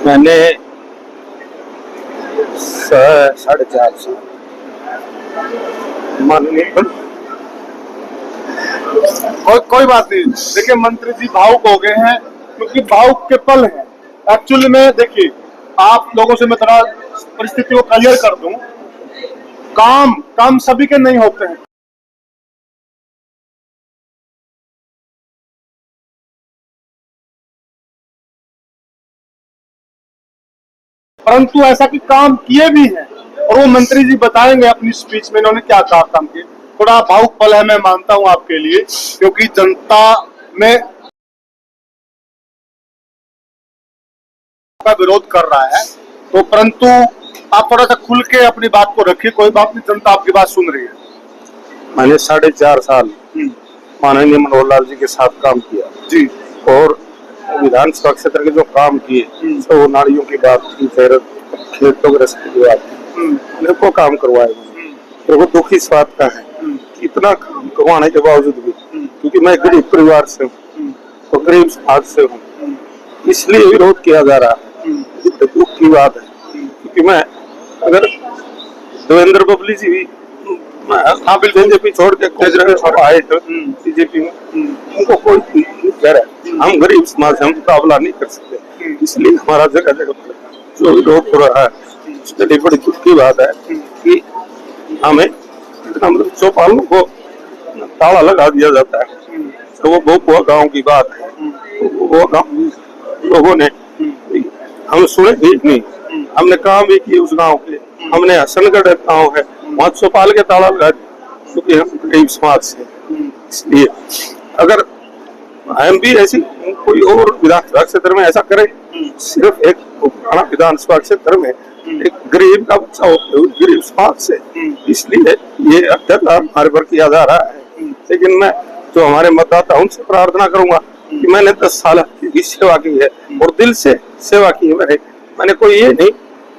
मैंने 4.5 माननीय कोई बात नहीं। देखिए मंत्री जी भावुक हो गए हैं क्योंकि भावुक के पल हैं। एक्चुअली में देखिए आप लोगों से मैं थोड़ा परिस्थिति को क्लियर कर दूं। काम सभी के नहीं होते हैं। परंतु ऐसा कि काम किए भी हैं और वो मंत्री जी बताएंगे अपनी स्पीच में इन्होंने क्या कहा काम किए। थोड़ा भावुक पल है, मैं मानता हूं आपके लिए, क्योंकि जनता में का विरोध कर रहा है। तो परंतु आप थोड़ा सा खुल के अपनी बात को रखिए। कोई बात नहीं, जनता आपकी बात सुन रही है। मैंने 4.5 साल माननीय मनोहर लाल जी के साथ काम किया जी। और विधानसभा क्षेत्र के जो काम किए तो नालियों की बात की, फिर खेतों के रस्ते की बात की, को काम करवाए। तो वो दुख इस बात का है कि इतना काम करवाने के बावजूद भी, क्योंकि मैं गरीब परिवार से हूँ तो गरीब समाज से हूँ, इसलिए विरोध किया जा रहा है। दुख की बात है क्योंकि मैं अगर देवेंद्र बबली जी भी बीजेपी छोड़ के आए तो बीजेपी में उनको कोई कह रहा है हम गरीब समाज हम मुकाबला नहीं कर सकते, इसलिए हमारा जगह जगह पर जो विरोध हो रहा है उसके लिए बड़ी दुख की बात है कि हमें मतलब चौपालों को ताला लगा दिया जाता है। तो वो भोपुआ गांव की बात है। वो गांव लोगों ने हम सुने भी नहीं, हमने काम भी किए उस गांव के। हमने हसनगढ़ गांव है वहां चौपाल के ताला लगा दिया क्योंकि हम गरीब समाज से। इसलिए अगर हम भी ऐसी कोई और विधानसभा क्षेत्र में ऐसा करें, सिर्फ एक पुराना विधानसभा क्षेत्र में एक गरीब का बच्चा होते हुए गरीब समाज से, इसलिए ये अत्याचार हमारे पर किया जा रहा है। लेकिन मैं जो हमारे मतदाता उनसे प्रार्थना करूंगा कि मैंने 10 साल की सेवा की है और दिल से सेवा की है। मैंने कोई ये नहीं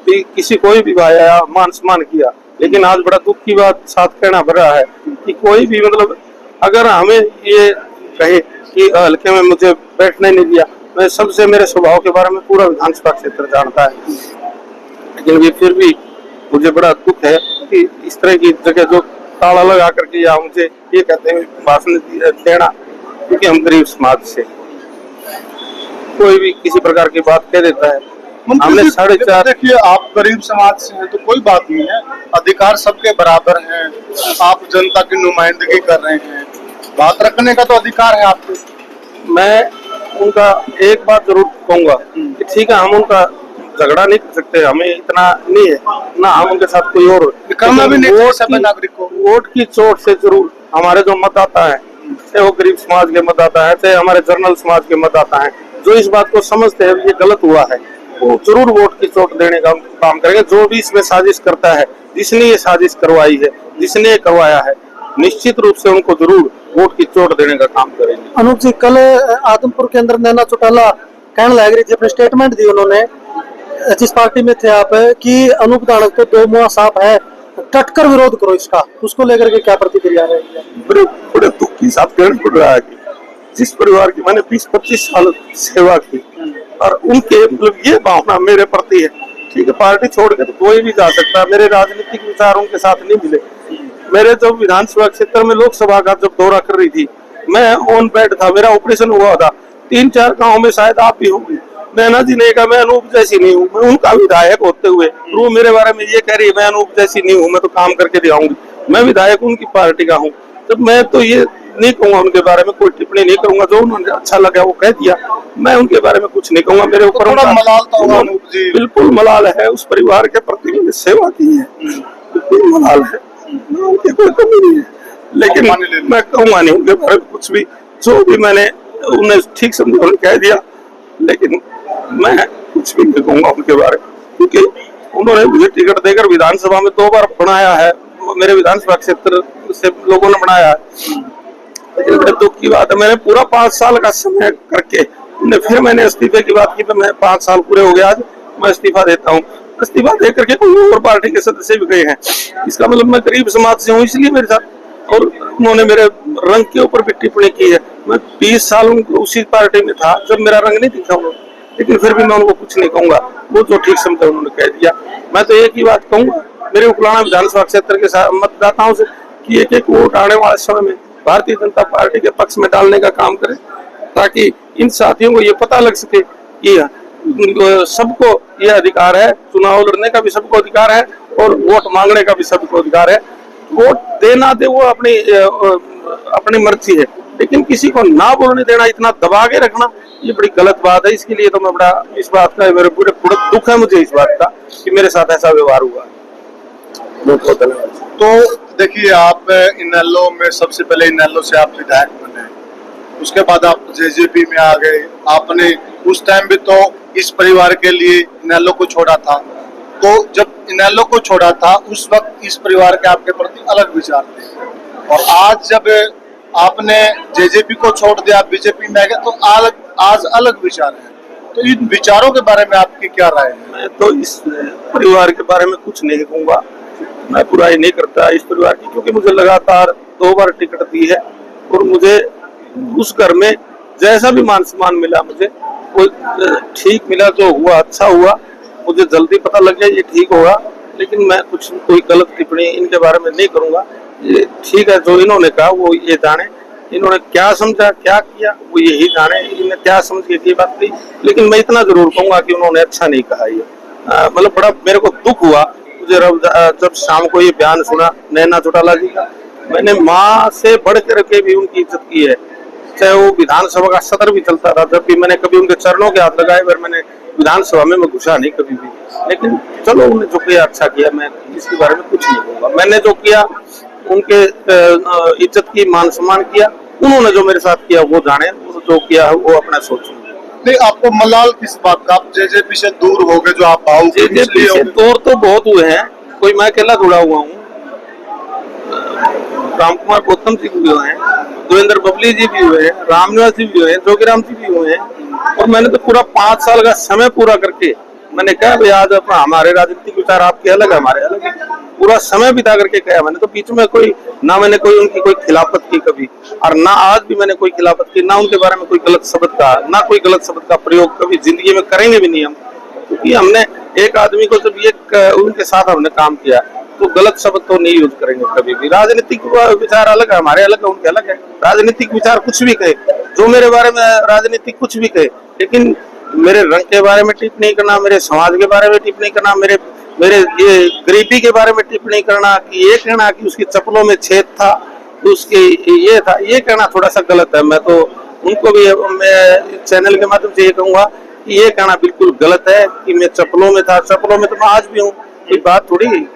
कि किसी कोई भी आया मान सम्मान किया, लेकिन आज बड़ा दुख की बात साथ कहना पड़ रहा है कि कोई भी मतलब अगर हमें ये कहे कि हल्के में मुझे बैठने नहीं दिया, मैं सबसे मेरे स्वभाव के बारे में पूरा विधानसभा क्षेत्र जानता है, लेकिन ये फिर भी मुझे बड़ा दुख है कि इस तरह की जगह जो ताला लगा करके या मुझे ये कहते हैं भाषण देना क्योंकि हम गरीब समाज से, कोई भी किसी प्रकार की बात कह देता है। हमने 4.5 देखिए आप गरीब समाज से हैं तो कोई बात नहीं है, अधिकार सबके बराबर हैं। आप जनता की नुमाइंदगी कर रहे हैं, बात रखने का तो अधिकार है आपको। मैं उनका एक बात जरूर कहूंगा कि ठीक है हम उनका झगड़ा नहीं कर सकते, हमें इतना नहीं है ना हम उनके साथ कोई और करना भी नहीं सभी नागरिक को। वोट की चोट से जरूर हमारे जो मतदाता है, चाहे वो गरीब समाज के मतदाता है चाहे हमारे जनरल समाज के मतदाता है, जो इस बात को समझते हैं ये गलत हुआ है, वो जरूर वोट की चोट देने का काम करेंगे। जो भी इसमें साजिश करता है, जिसने ये साजिश करवाई है, जिसने ये करवाया है, निश्चित रूप से उनको जरूर वोट की चोट देने का काम करेंगे। अनूप जी कल आदमपुर के अंदर नैना चौटाला कहने लग रही थी, अपने स्टेटमेंट दी उन्होंने, जिस पार्टी में थे आप, कि अनूप धाड़क तो दो मुआ साफ है, डटकर विरोध करो इसका, उसको लेकर के क्या प्रतिक्रिया रहेगी? बड़े दुख की साथ कहना पड़ रहा है कि जिस परिवार की मैंने 20-25 साल सेवा की और उनके मतलब ये भावना मेरे प्रति है। ठीक है पार्टी छोड़ के तो कोई भी जा सकता है, मेरे राजनीतिक विचार उनके साथ नहीं मिले। मेरे जो विधानसभा क्षेत्र में लोकसभा का जब दौरा कर रही थी, मैं ऑन बेड था, मेरा ऑपरेशन हुआ था, 3-4 गाँव में शायद आप भी होंगे। नैना जी ने कहा मैं अनूप जैसी नहीं हूँ, मैं उनका विधायक होते हुए वो मेरे बारे में ये कह रही है मैं अनूप जैसी नहीं हूँ, मैं तो काम करके दिखाऊंगी, मैं विधायक उनकी पार्टी का हूँ। जब मैं तो ये नहीं कहूंगा उनके बारे में कोई टिप्पणी नहीं करूंगा, जो उन्होंने अच्छा लगा वो कह दिया, मैं उनके बारे में कुछ नहीं कहूंगा। मेरे ऊपर बिल्कुल मलाल है, उस परिवार के प्रति मैंने सेवा की है, बिल्कुल मलाल है, उनकी कोई कमी नहीं है, लेकिन मैं कहूंगा नहीं उनके बारे में कुछ भी। जो भी मैंने उन्हें ठीक समझा उन्होंने कह दिया, लेकिन मैं कुछ भी नहीं कहूंगा उनके बारे में, क्योंकि उन्होंने मुझे टिकट देकर विधानसभा में 2 बार बनाया है, मेरे विधानसभा क्षेत्र से लोगों ने बनाया है। लेकिन बड़े दुख की बात है, मैंने पूरा 5 साल का समय करके फिर मैंने इस्तीफे की बात की, तो मैं 5 साल पूरे हो गए, आज मैं इस्तीफा देता हूँ। इस्तीफा दे करके कोई और पार्टी के सदस्य भी गए हैं, इसका मतलब मैं गरीब समाज से हूँ, इसलिए मेरे साथ, और उन्होंने मेरे रंग के ऊपर भी टिप्पणी की है। मैं 20 साल उसी पार्टी में था जब मेरा रंग नहीं दिखा उन्होंने, लेकिन फिर भी मैं उनको कुछ नहीं कहूंगा, वो जो ठीक समझा उन्होंने कह दिया। मैं तो एक ही बात कहूंगा मेरे उकलाना विधानसभा क्षेत्र के मतदाताओं से कि एक एक वोट आने वाले समय में भारतीय जनता पार्टी के पक्ष में डालने का काम करें, ताकि इन साथियों को ये पता लग सके कि सबको ये अधिकार है, चुनाव लड़ने का भी सबको अधिकार है और वोट मांगने का भी सबको अधिकार है। वोट देना दे वो अपनी मर्जी है, लेकिन किसी को ना बोलने देना, इतना दबा के रखना, ये बड़ी गलत बात है। इसके लिए तो मैं बड़ा इस बात का मेरे पूरे दुख है मुझे इस बात का कि मेरे साथ ऐसा व्यवहार हुआ। बहुत बहुत धन्यवाद। तो देखिए, आप इनेलो में सबसे पहले इनेलो से आप विधायक बने, उसके बाद आप जेजेपी में आ गए। आपने उस टाइम भी तो इस परिवार के लिए इनेलो को छोड़ा था, तो जब इनेलो को छोड़ा था उस वक्त इस परिवार के आपके प्रति अलग विचार थे, और आज जब आपने जेजेपी को छोड़ दिया, बीजेपी में आ गए, तो आज अलग विचार है। तो इन विचारों के बारे में आपकी क्या राय है? मैं तो इस परिवार के बारे में कुछ नहीं कहूँगा, मैं बुराई नहीं करता इस परिवार की, क्योंकि मुझे लगातार 2 बार टिकट दी है और मुझे उस घर में जैसा भी मान सम्मान मिला, मुझे कोई ठीक मिला, जो हुआ अच्छा हुआ। मुझे जल्दी पता लग गया ये ठीक होगा, लेकिन मैं कोई गलत टिप्पणी इनके बारे में नहीं करूंगा। ये ठीक है, जो इन्होंने कहा वो ये जाने, इन्होंने क्या समझा क्या किया वो यही जाने, इन्हें क्या समझ के की बात थी। लेकिन मैं इतना जरूर कहूंगा कि उन्होंने अच्छा नहीं कहा। ये मतलब बड़ा मेरे को दुख हुआ मुझे जब शाम को ये बयान सुना नैना चौटाला जी का। मैंने माँ से बढ़ करके भी उनकी इज्जत की है, चाहे वो विधानसभा का सत्र भी चलता रहा, जब भी मैंने कभी उनके चरणों के हाथ लगाए, पर मैंने विधानसभा में मैं घुसा नहीं कभी भी। लेकिन चलो उन्होंने जो किया अच्छा किया, मैं इसके बारे में कुछ नहीं कहूँगा। मैंने जो किया उनके इज्जत की, मान सम्मान किया, उन्होंने जो मेरे साथ किया वो जाने, जो किया वो अपना सोचें। नहीं, आपको मलाल किस बात का? आप जेजेपी से दूर हो गए, जो आप भाव जेजेपी से दूर तो बहुत हुए हैं, कोई मैं अकेला जुड़ा हुआ हूँ। राम कुमार गौतम जी भी हुए हैं, देवेंद्र बबली जी भी हुए हैं, रामनिवास जी भी हुए हैं, जोगीराम जी भी हुए हैं, और मैंने तो पूरा 5 साल का समय पूरा करके मैंने कहा भाई आज अपना हमारे राजनीतिक विचार आपके अलग है, हमारे अलग है, पूरा समय बिता करके कहा मैंने। तो बीच में मैंने कोई उनकी कोई खिलाफत की कभी, और ना आज भी मैंने कोई खिलाफत की, ना उनके बारे में कोई गलत शब्द कहा, ना कोई गलत शब्द का प्रयोग कभी जिंदगी में करेंगे भी नहीं हम। क्योंकि हमने एक आदमी को जब उनके साथ हमने काम किया तो गलत शब्द तो नहीं यूज करेंगे कभी भी। राजनीतिक विचार अलग है, हमारे अलग है, उनके अलग है। राजनीतिक विचार कुछ भी कहे, जो मेरे बारे में राजनीतिक कुछ भी कहे, लेकिन मेरे रंग के बारे में टिप्पणी करना, मेरे समाज के बारे में टिप्पणी करना, मेरे ये गरीबी के बारे में टिप्पणी करना, कि ये कहना कि उसकी चप्पलों में छेद था, उसके ये था, ये कहना थोड़ा सा गलत है। मैं तो उनको भी मैं चैनल के माध्यम से ये कहूंगा कि ये कहना बिल्कुल गलत है कि मैं चप्पलों में था। चप्पलों में तो मैं आज भी हूँ, कोई बात थोड़ी।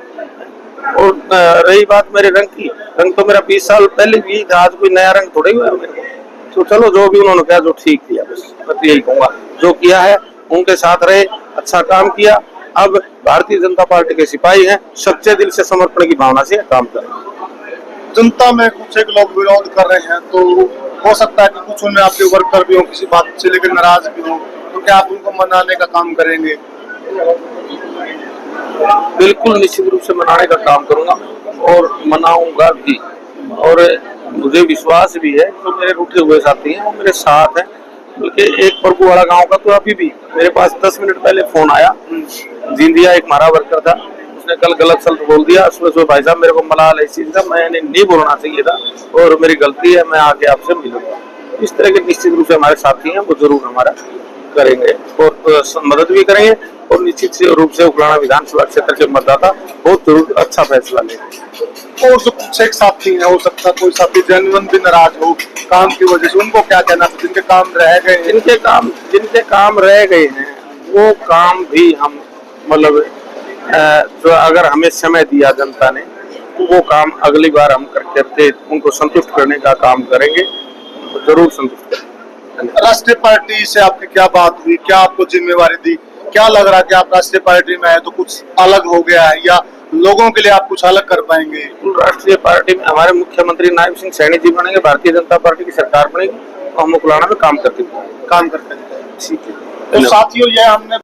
और रही बात मेरे रंग की, रंग तो मेरा 20 साल पहले भी था, आज कोई नया रंग थोड़ा ही हुआ मेरे को। तो चलो जो भी उन्होंने कहा जो ठीक किया, बस मैं तो यही कहूंगा, जो किया है उनके साथ रहे, अच्छा काम किया। अब भारतीय जनता पार्टी के सिपाही हैं, सच्चे दिल से समर्पण की भावना से काम करें। जनता में कुछ एक लोग विरोध कर रहे हैं, तो हो सकता है कि कुछ उनमें आपके वर्कर भी हो, किसी बात से लेकर नाराज भी हो, तो क्या आप उनको मनाने का काम करेंगे? बिल्कुल निश्चित रूप से मनाने का काम करूंगा और मनाऊंगा भी। और मुझे विश्वास भी है जो मेरे रूठे हुए साथी हैं वो मेरे साथ हैं। बल्कि एक प्रभु वाला गांव का तो अभी भी मेरे पास 10 मिनट पहले फोन आया, जिंदिया एक हमारा वर्कर था, उसने कल गलत शब्द बोल दिया। सुबह भाई साहब मेरे को मलाल ऐसी था, मैंने नहीं बोलना चाहिए था और मेरी गलती है, मैं आके आपसे मिलूंगा। इस तरह के निश्चित रूप से हमारे साथी हैं, वो जरूर हमारा करेंगे और मदद भी करेंगे, और निश्चित रूप से उकलाना विधानसभा क्षेत्र के मतदाता बहुत जरूर अच्छा फैसला लेंगे। और जो कुछ एक साथी है, हो सकता है कोई साथी जेन्युइन भी नाराज हो काम की वजह से, उनको क्या कहना, जिनके काम रह गए, जिनके काम रह गए हैं वो काम भी हम मतलब जो अगर हमें समय दिया जनता ने तो वो काम अगली बार हम करके उनको संतुष्ट करने का काम करेंगे, तो जरूर संतुष्ट करेंगे। राष्ट्रीय पार्टी से आपकी क्या बात हुई, क्या आपको जिम्मेवारी दी, क्या लग रहा है कि आप राष्ट्रीय पार्टी में आए तो कुछ अलग हो गया है, या लोगों के लिए आप कुछ अलग कर पाएंगे? राष्ट्रीय पार्टी में हमारे मुख्यमंत्री नायब सिंह सैनी जी बनेंगे, भारतीय जनता पार्टी की सरकार बनेगी, तो हम उकलाना में काम करते हैं। ठीक है। तो साथियों, ये हमने